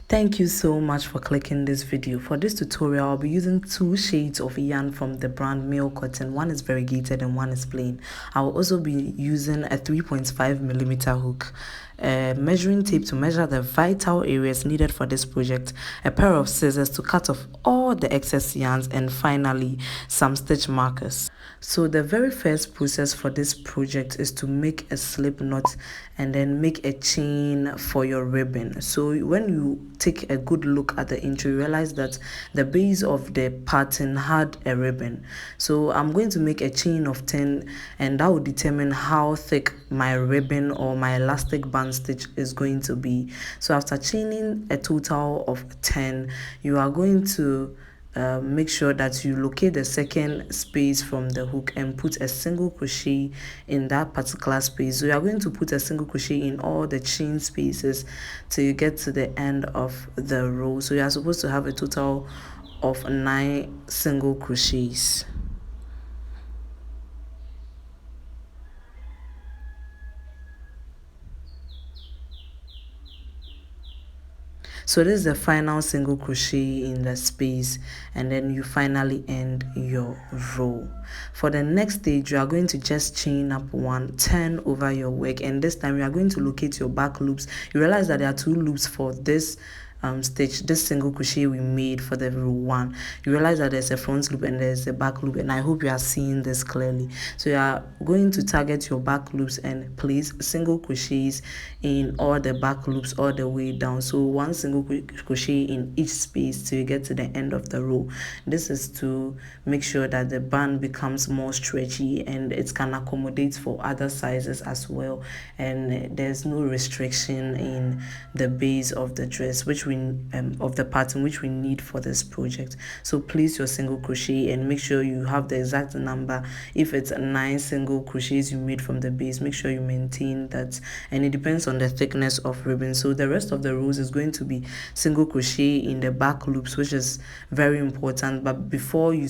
Thank you so much for clicking this video. For this tutorial, I'll be using 2 shades of yarn from the brand Mail Cotton. One is variegated and one is plain. I will also be using a 3.5mm hook, a measuring tape to measure the vital areas needed for this project, a pair of scissors to cut off all the excess yarns, and finally some stitch markers. So the very first process for this project is to make a slip knot and then make a chain for your ribbon. So when you take a good look at the intro, you realize that the base of the pattern had a ribbon. So I'm going to make a chain of 10, and that will determine how thick my ribbon or my elastic band stitch is going to be. So after chaining a total of 10, you are going to make sure that you locate the second space from the hook and put a single crochet in that particular space. So you are going to put a single crochet in all the chain spaces till you get to the end of the row. So you are supposed to have a total of 9 single crochets. So this is the final single crochet in the space, and then you finally end your row. For the next stage, you are going to just chain up 1, turn over your work, and this time you are going to locate your back loops. You realize that there are 2 loops for this stitch, this single crochet we made for the row 1. You realize that there's a front loop and there's a back loop, and I hope you are seeing this clearly. So you are going to target your back loops and place single crochets in all the back loops all the way down. So 1 single crochet in each space till you get to the end of the row. This is to make sure that the band becomes more stretchy and it can accommodate for other sizes as well, and there's no restriction in the base of the dress of the pattern which we need for this project. So place your single crochet and make sure you have the exact number. If it's 9 single crochets you made from the base, make sure you maintain that, and it depends on the thickness of ribbon. So the rest of the rows is going to be single crochet in the back loops, which is very important. But before you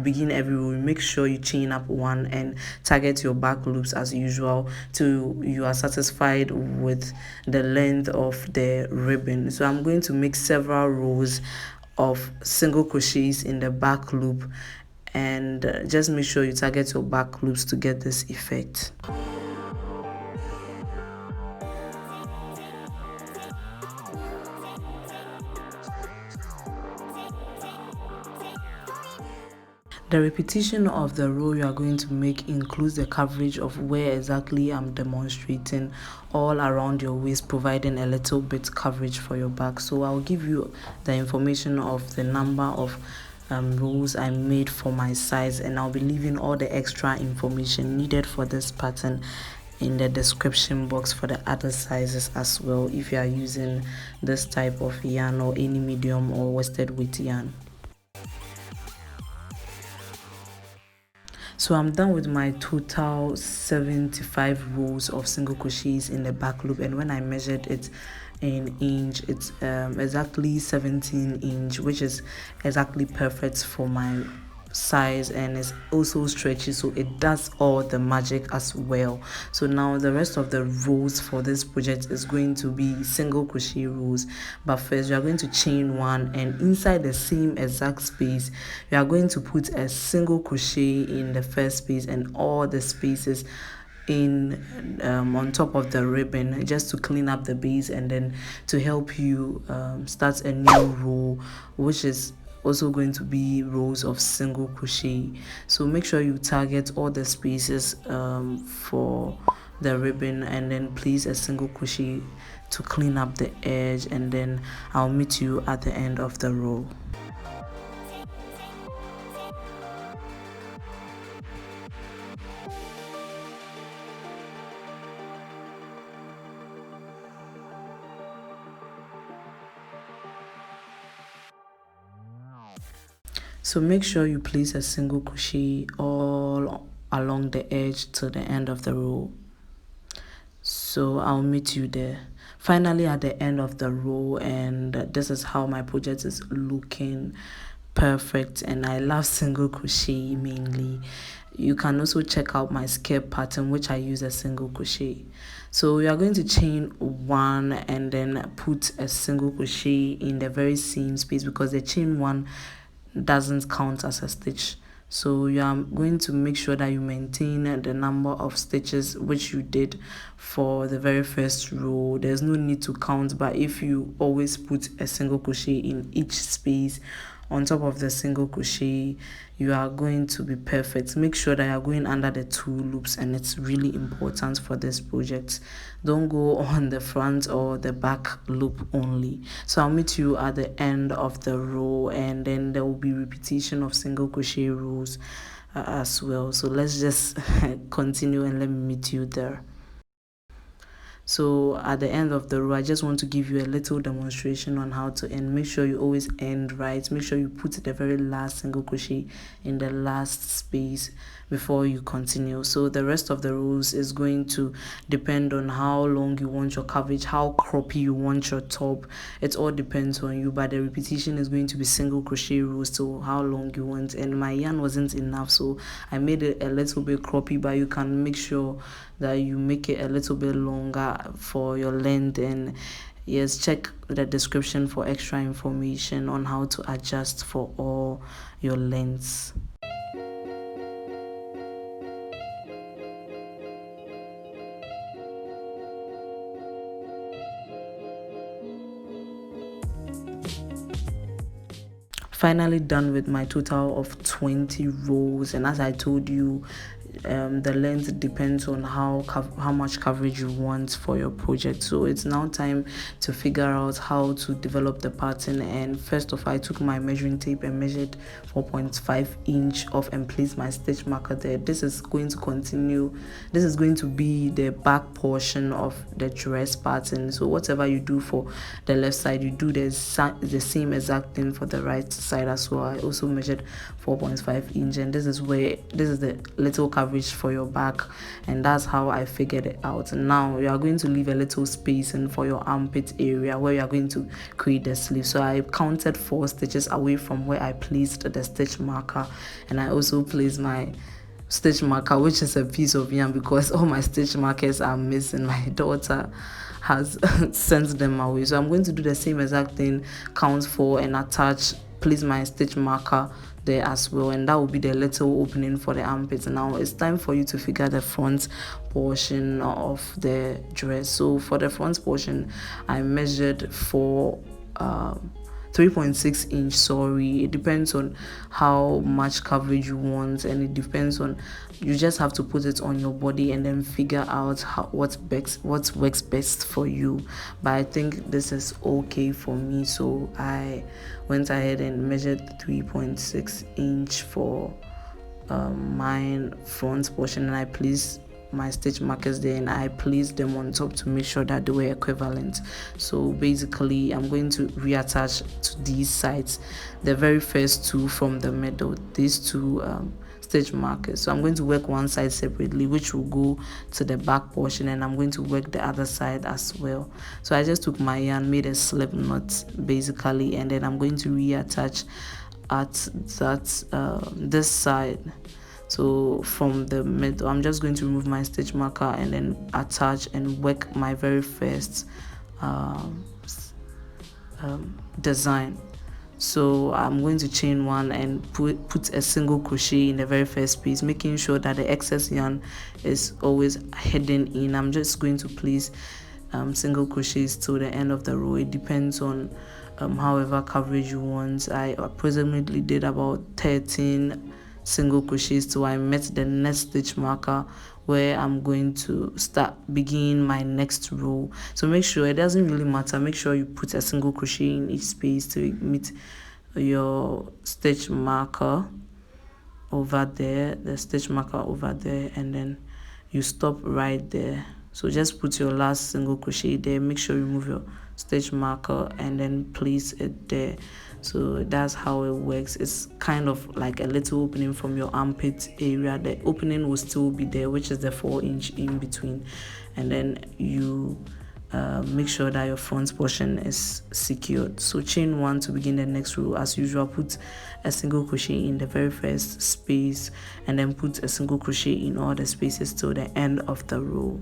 begin every row, make sure you chain up 1 and target your back loops as usual till you are satisfied with the length of the ribbon. So I'm going to make several rows of single crochets in the back loop, and just make sure you target your back loops to get this effect. The repetition of the row you are going to make includes the coverage of where exactly I'm demonstrating all around your waist, providing a little bit coverage for your back. So I'll give you the information of the number of rows I made for my size, and I'll be leaving all the extra information needed for this pattern in the description box for the other sizes as well, if you are using this type of yarn or any medium or worsted weight yarn. So I'm done with my total 75 rows of single crochets in the back loop, and when I measured it in inch, it's exactly 17 inch, which is exactly perfect for my size, and it's also stretchy, so it does all the magic as well. So now the rest of the rows for this project is going to be single crochet rows, but first we are going to chain 1, and inside the same exact space we are going to put a single crochet in the first space and all the spaces in on top of the ribbon, just to clean up the base and then to help you start a new row, which is also going to be rows of single crochet. So make sure you target all the spaces for the ribbon, and then place a single crochet to clean up the edge, and then I'll meet you at the end of the row. So make sure you place a single crochet all along the edge to the end of the row. So I'll meet you there. Finally, at the end of the row, and this is how my project is looking perfect. And I love single crochet mainly. You can also check out my skirt pattern, which I use a single crochet. So we are going to chain one and then put a single crochet in the very same space, because the chain one doesn't count as a stitch. So you are going to make sure that you maintain the number of stitches which you did for the very first row. There's no need to count, but if you always put a single crochet in each space on top of the single crochet, you are going to be perfect. Make sure that you are going under the 2 loops, and it's really important for this project. Don't go on the front or the back loop only. So I'll meet you at the end of the row, and then there will be repetition of single crochet rows as well. So let's just continue and let me meet you there. So at the end of the row, I just want to give you a little demonstration on how to end. Make sure you always end right. Make sure you put the very last single crochet in the last space before you continue. So the rest of the rows is going to depend on how long you want your coverage, how croppy you want your top. It all depends on you, but the repetition is going to be single crochet rows, so how long you want. And my yarn wasn't enough, so I made it a little bit croppy, but you can make sure that you make it a little bit longer for your length. And yes, check the description for extra information on how to adjust for all your lengths. Finally done with my total of 20 rows, and as I told you, the length depends on how much coverage you want for your project. So it's now time to figure out how to develop the pattern. And first of all, I took my measuring tape and measured 4.5 inch off and placed my stitch marker there. This is going to be the back portion of the dress pattern. So whatever you do for the left side, you do the same exact thing for the right side as well. I also measured 4.5 inch, and this is the little coverage for your back, and that's how I figured it out. Now you are going to leave a little space in for your armpit area where you are going to create the sleeve. So I counted 4 stitches away from where I placed the stitch marker, and I also placed my stitch marker, which is a piece of yarn, because all my stitch markers are missing. My daughter has sent them away, so I'm going to do the same exact thing, count 4 and attach, place my stitch marker there as well, and that will be the little opening for the armpits. Now it's time for you to figure the front portion of the dress. So for the front portion, I measured for 3.6 inch. Sorry, it depends on how much coverage you want, and it depends on, you just have to put it on your body and then figure out what works best for you. But I think this is okay for me, so I went ahead and measured 3.6 inch for my front portion, and I placed my stitch markers there, and I placed them on top to make sure that they were equivalent. So basically I'm going to reattach to these sides, the very first 2 from the middle, these 2 stitch markers. So I'm going to work one side separately, which will go to the back portion, and I'm going to work the other side as well. So I just took my yarn, made a slip knot basically, and then I'm going to reattach at that this side. So from the middle, I'm just going to remove my stitch marker and then attach and work my very first design. So I'm going to chain 1 and put a single crochet in the very first piece, making sure that the excess yarn is always hidden in. I'm just going to place single crochets till the end of the row. It depends on however coverage you want. I approximately did about 13 single crochets till I met the next stitch marker, where I'm going to begin my next row. So make sure, it doesn't really matter, make sure you put a single crochet in each space to meet your stitch marker over there, the stitch marker over there, and then you stop right there. So just put your last single crochet there, make sure you remove your stitch marker and then place it there. So that's how it works. It's kind of like a little opening from your armpit area. The opening will still be there, which is the 4-inch in between, and then you make sure that your front portion is secured. So chain 1 to begin the next row. As usual, put a single crochet in the very first space, and then put a single crochet in all the spaces till the end of the row.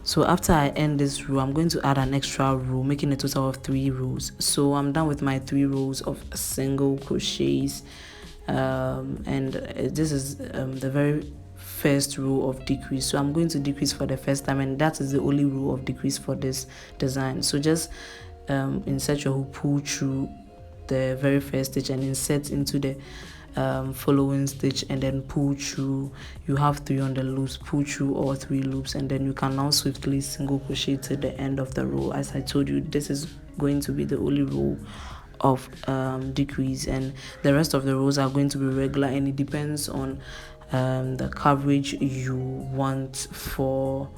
So after I end this row, I'm going to add an extra row, making a total of 3 rows. So I'm done with my 3 rows of single crochets, and this is the very first row of decrease. So I'm going to decrease for the first time, and that is the only row of decrease for this design. So just insert your hook, pull through the very first stitch and insert into the following stitch, and then pull through. You have 3 on the loops, pull through all 3 loops, and then you can now swiftly single crochet to the end of the row. As I told you, this is going to be the only row of decrease, and the rest of the rows are going to be regular, and it depends on the coverage you want for.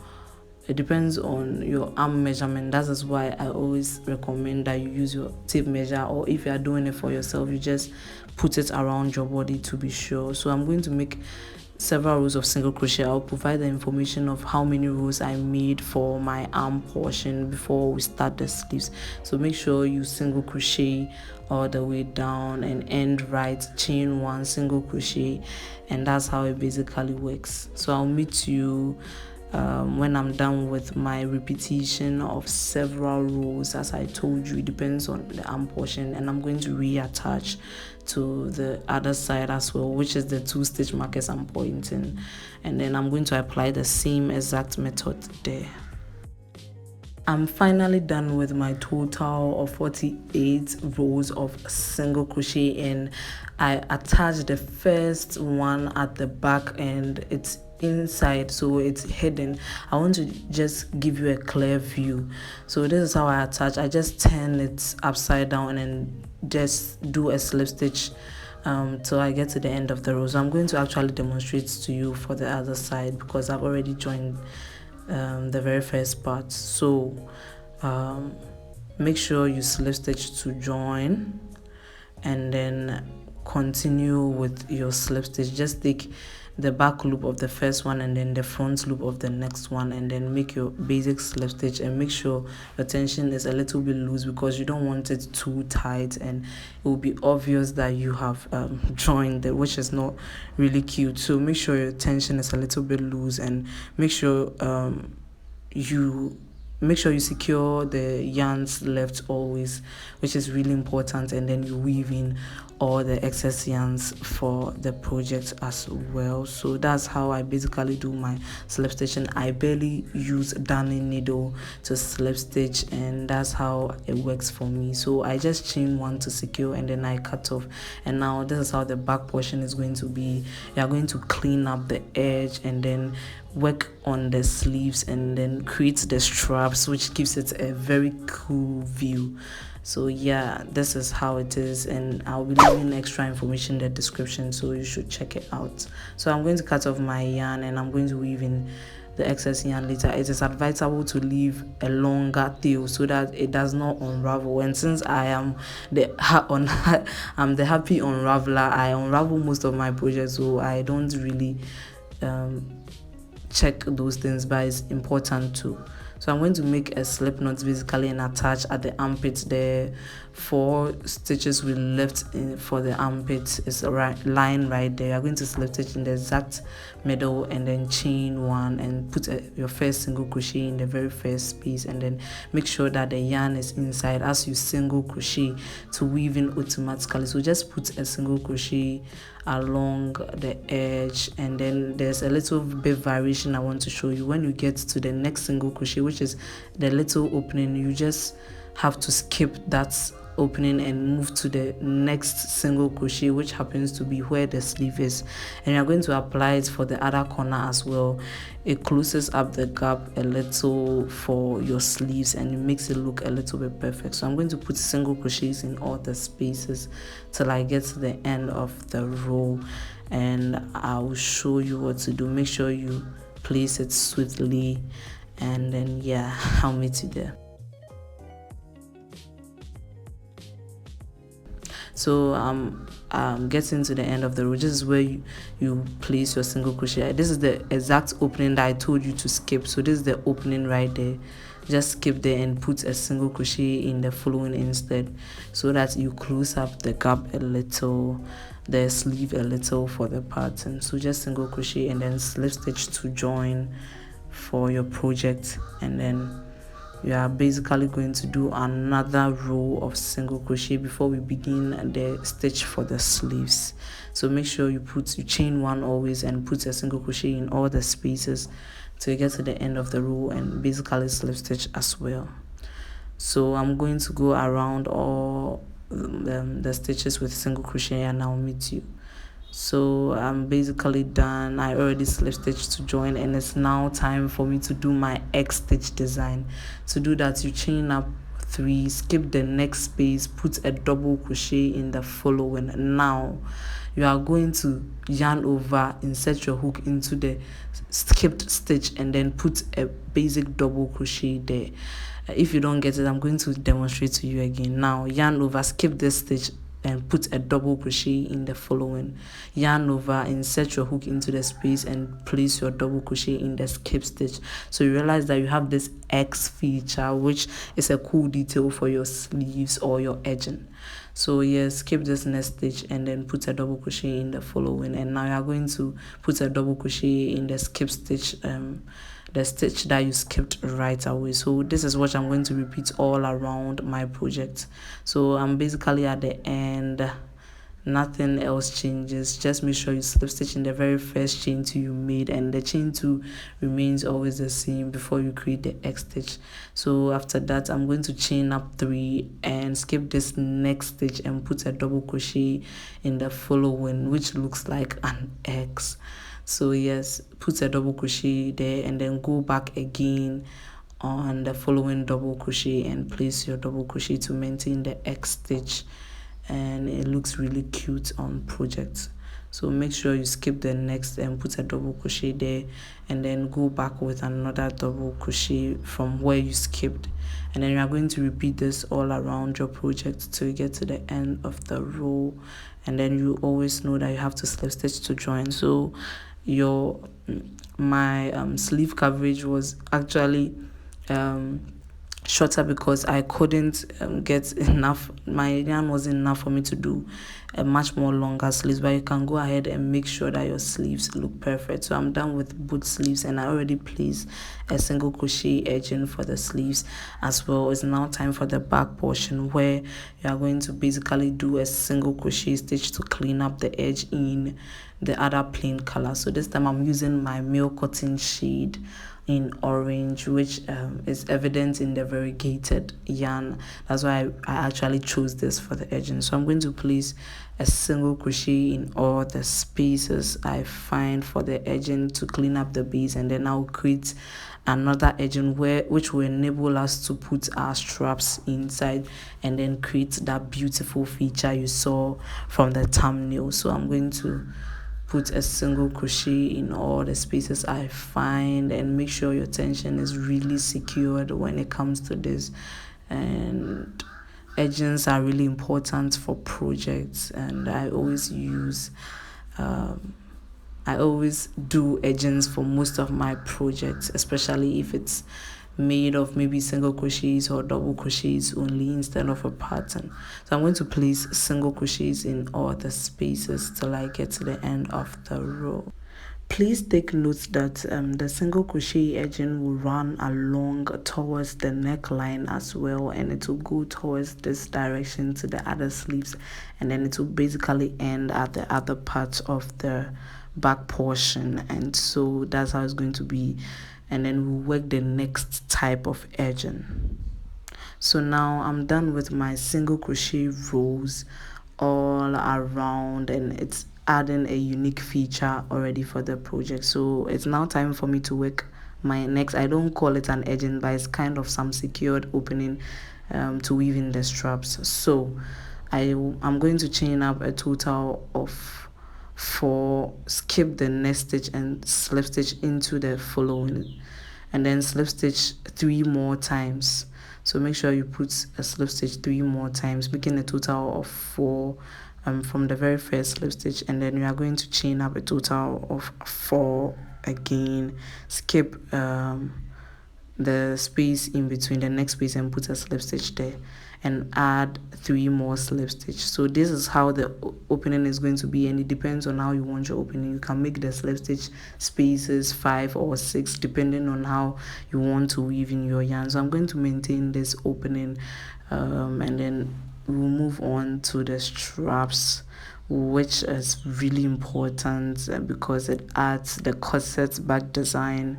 It depends on your arm measurement. That is why I always recommend that you use your tape measure, or if you are doing it for yourself, you just put it around your body to be sure. So I'm going to make several rows of single crochet. I'll provide the information of how many rows I made for my arm portion before we start the sleeves. So make sure you single crochet all the way down and end right, chain 1, single crochet, and that's how it basically works. So I'll meet you when I'm done with my repetition of several rows. As I told you, it depends on the arm portion, and I'm going to reattach to the other side as well, which is the 2 stitch markers I'm pointing, and then I'm going to apply the same exact method there. I'm finally done with my total of 48 rows of single crochet, and I attached the first one at the back, and it's inside, so it's hidden. I want to just give you a clear view. So this is how I attach. I just turn it upside down and just do a slip stitch till I get to the end of the row. So I'm going to actually demonstrate to you for the other side, because I've already joined the very first part. So make sure you slip stitch to join, and then continue with your slip stitch. Just take the back loop of the first one and then the front loop of the next one, and then make your basic slip stitch, and make sure your tension is a little bit loose, because you don't want it too tight and it will be obvious that you have joined it, which is not really cute. So make sure your tension is a little bit loose, and make sure you secure the yarns left always, which is really important, and then you weave in all the excess yarns for the project as well. So that's how I basically do my slip stitching. I barely use darning needle to slip stitch, and that's how it works for me. So I just chain 1 to secure, and then I cut off, and now this is how the back portion is going to be. You are going to clean up the edge, and then work on the sleeves, and then create the straps, which gives it a very cool view. So yeah, this is how it is, and I'll be leaving extra information in the description, so you should check it out. So I'm going to cut off my yarn, and I'm going to weave in the excess yarn later. It is advisable to leave a longer tail so that it does not unravel, and since I am I'm the happy unraveler, I unravel most of my projects, so I don't really check those things, but it's important too. So I'm going to make a slip knot basically and attach at the armpit. The 4 stitches we left in for the armpit is a line right there. You're going to slip stitch in the exact middle, and then chain 1 and put your first single crochet in the very first space, and then make sure that the yarn is inside as you single crochet to weave in automatically. So just put a single crochet along the edge, and then there's a little bit variation I want to show you. When you get to the next single crochet, which is the little opening, you just have to skip that opening and move to the next single crochet, which happens to be where the sleeve is, and you're going to apply it for the other corner as well. It closes up the gap a little for your sleeves, and it makes it look a little bit perfect. So I'm going to put single crochets in all the spaces till I get to the end of the row, and I'll show you what to do. Make sure you place it swiftly, and then yeah, I'll meet you there. So I'm getting to the end of the row. This is where you place your single crochet. This is the exact opening that I told you to skip. So this is the opening right there. Just skip there and put a single crochet in the following instead, so that you close up the gap a little, the sleeve a little for the pattern. So just single crochet and then slip stitch to join for your project, and then you are basically going to do another row of single crochet before we begin the stitch for the sleeves. So make sure you chain one always and put a single crochet in all the spaces till you get to the end of the row, and basically slip stitch as well. So I'm going to go around all the stitches with single crochet, and I'll meet you. So I'm basically done. I already slip stitched to join, and it's now time for me to do my X stitch design. To do that, you chain up 3, skip the next space, put a double crochet in the following. Now you are going to yarn over, insert your hook into the skipped stitch, and then put a basic double crochet there. If you don't get it, I'm going to demonstrate to you again. Now yarn over, skip this stitch, and put a double crochet in the following. Yarn over, insert your hook into the space, and place your double crochet in the skip stitch. So you realize that you have this X feature, which is a cool detail for your sleeves or your edging. So yes, skip this next stitch and then put a double crochet in the following, and now you are going to put a double crochet in the skip stitch, the stitch that you skipped right away. So this is what I'm going to repeat all around my project. So I'm basically at the end. Nothing else changes. Just make sure you slip stitch in the very first chain 2 you made, and the chain 2 remains always the same before you create the X stitch. So after that, I'm going to chain up 3 and skip this next stitch and put a double crochet in the following, which looks like an X. So yes, put a double crochet there and then go back again on the following double crochet and place your double crochet to maintain the X stitch, and it looks really cute on projects. So make sure you skip the next and put a double crochet there, and then go back with another double crochet from where you skipped, and then you are going to repeat this all around your project till you get to the end of the row. And then you always know that you have to slip stitch to join. So my sleeve coverage was actually shorter because I couldn't get enough. My yarn wasn't enough for me to do a much more longer sleeves, but you can go ahead and make sure that your sleeves look perfect. So I'm done with both sleeves, and I already placed a single crochet edging for the sleeves as well. It's now time for the back portion, where you are going to basically do a single crochet stitch to clean up the edge in the other plain color. So this time I'm using my milk cotton shade in orange, which is evident in the variegated yarn. That's why I actually chose this for the edging. So I'm going to place a single crochet in all the spaces I find for the edging to clean up the base, and then I'll create another edging which will enable us to put our straps inside and then create that beautiful feature you saw from the thumbnail. So I'm going to put a single crochet in all the spaces I find, and make sure your tension is really secured when it comes to this. And edgings are really important for projects, and I always do edgings for most of my projects, especially if it's made of maybe single crochets or double crochets only instead of a pattern. So I'm going to place single crochets in all the spaces till I get to the end of the row. Please take note that the single crochet edging will run along towards the neckline as well, and it will go towards this direction to the other sleeves, and then it will basically end at the other part of the back portion. And so that's how it's going to be, and then we'll work the next type of edging. So now I'm done with my single crochet rows all around, and it's adding a unique feature already for the project. So it's now time for me to work my next, I don't call it an edging, but it's kind of some secured opening to weave in the straps. So I'm going to chain up a total of 4, skip the next stitch and slip stitch into the following. and then slip stitch 3 more times. So make sure you put a slip stitch 3 more times, making a total of 4 from the very first slip stitch, and then you are going to chain up a total of 4 again. Skip the space in between the next space and put a slip stitch there, and add 3 more slip stitch. So this is how the opening is going to be, and it depends on how you want your opening. You can make the slip stitch spaces 5 or 6 depending on how you want to weave in your yarn. So I'm going to maintain this opening, and then we'll move on to the straps, which is really important because it adds the corset back design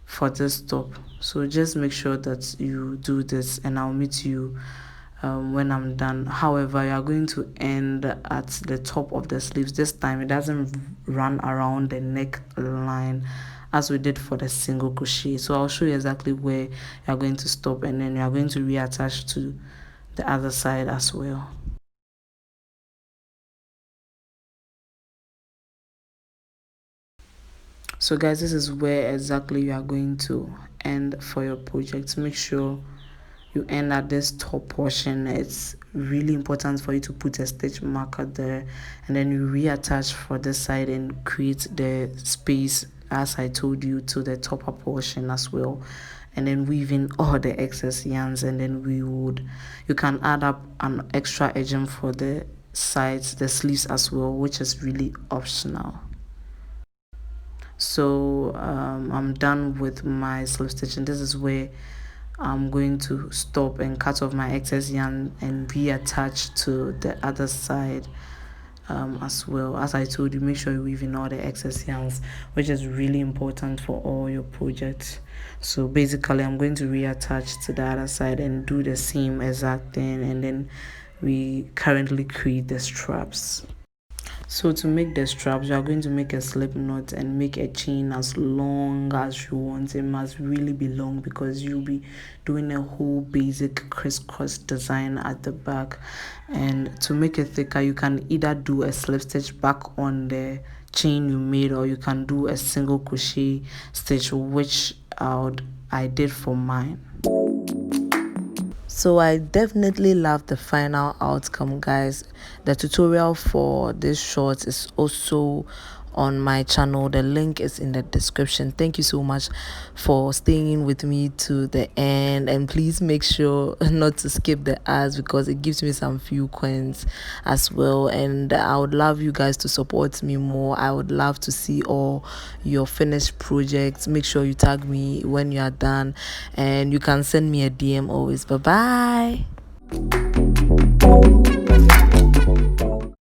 for this top. So just make sure that you do this, and I'll meet you when I'm done. However, you are going to end at the top of the sleeves. This time it doesn't run around the neck line as we did for the single crochet. So I'll show you exactly where you are going to stop, and then you are going to reattach to the other side as well. So guys, this is where exactly you are going to end for your project. Make sure you end at this top portion. It's really important for you to put a stitch marker there, and then you reattach for this side and create the space as I told you to the topper portion as well, and then weave in all the excess yarns, and then you can add up an extra edging for the sides, the sleeves as well, which is really optional. So I'm done with my slip stitching. This is where I'm going to stop and cut off my excess yarn and reattach to the other side as well. As I told you, make sure you weave in all the excess yarns, which is really important for all your projects. So basically I'm going to reattach to the other side and do the same exact thing, and then we currently create the straps. So to make the straps, you are going to make a slip knot and make a chain as long as you want. It must really be long because you'll be doing a whole basic crisscross design at the back. And to make it thicker, you can either do a slip stitch back on the chain you made, or you can do a single crochet stitch, which I did for mine. So I definitely love the final outcome, guys. The tutorial for this short is also on my channel. The link is in the description. Thank you so much for staying with me to the end, and please make sure not to skip the ads because it gives me some few coins as well, and I would love you guys to support me more. I would love to see all your finished projects. Make sure you tag me when you are done, and you can send me a DM always. Bye bye.